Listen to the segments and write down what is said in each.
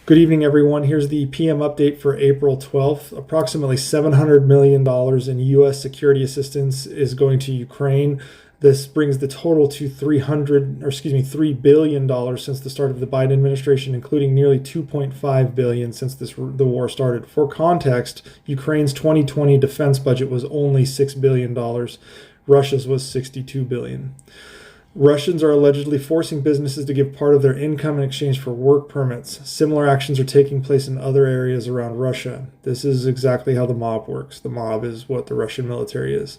Good evening, everyone. Here's the PM update for April 12th. Approximately $700 million in U.S. security assistance is going to Ukraine. This brings the total to $3 billion since the start of the Biden administration, including nearly $2.5 billion since the war started. For context, Ukraine's 2020 defense budget was only $6 billion. Russia's was $62 billion. Russians are allegedly forcing businesses to give part of their income in exchange for work permits. Similar actions are taking place in other areas around Russia. This is exactly how the mob works. The mob is what the Russian military is.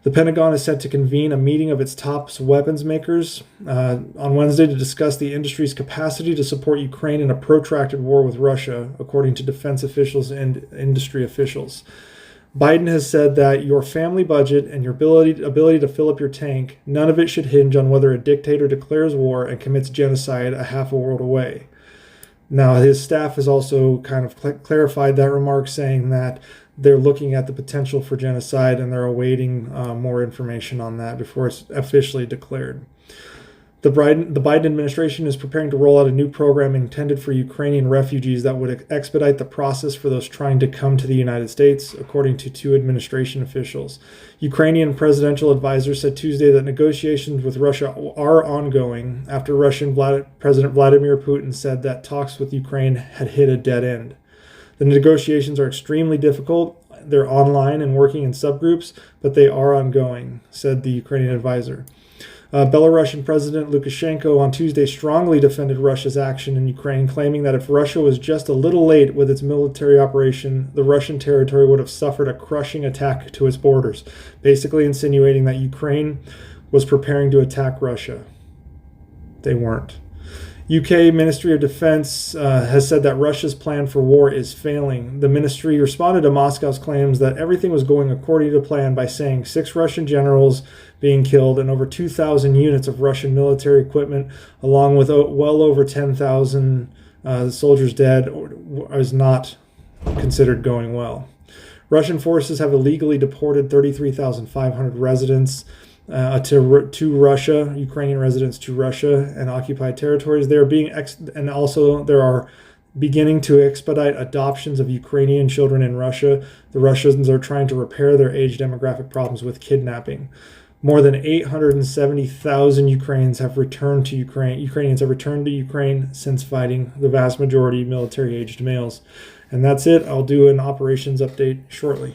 The Pentagon is set to convene a meeting of its top weapons makers on Wednesday to discuss the industry's capacity to support Ukraine in a protracted war with Russia, according to defense officials and industry officials. Biden has said that your family budget and your ability to fill up your tank, none of it should hinge on whether a dictator declares war and commits genocide a half a world away. Now, his staff has also kind of clarified that remark, saying that they're looking at the potential for genocide and they're awaiting more information on that before it's officially declared. The Biden administration is preparing to roll out a new program intended for Ukrainian refugees that would expedite the process for those trying to come to the United States, according to two administration officials. Ukrainian presidential advisors said Tuesday that negotiations with Russia are ongoing after Russian President Vladimir Putin said that talks with Ukraine had hit a dead end. The negotiations are extremely difficult. They're online and working in subgroups, but they are ongoing, said the Ukrainian advisor. Belarusian President Lukashenko on Tuesday strongly defended Russia's action in Ukraine, claiming that if Russia was just a little late with its military operation, the Russian territory would have suffered a crushing attack to its borders, basically insinuating that Ukraine was preparing to attack Russia. They weren't. UK Ministry of Defense has said that Russia's plan for war is failing. The ministry responded to Moscow's claims that everything was going according to plan by saying 6 Russian generals being killed and over 2,000 units of Russian military equipment, along with well over 10,000 soldiers dead, is not considered going well. Russian forces have illegally deported 33,500 residents to Russia, Ukrainian residents to Russia and occupied territories. They are there are beginning to expedite adoptions of Ukrainian children in Russia. The Russians are trying to repair their age demographic problems with kidnapping. More than 870,000 Ukrainians have returned to Ukraine since fighting, the vast majority military-aged males. And that's it. I'll do an operations update shortly.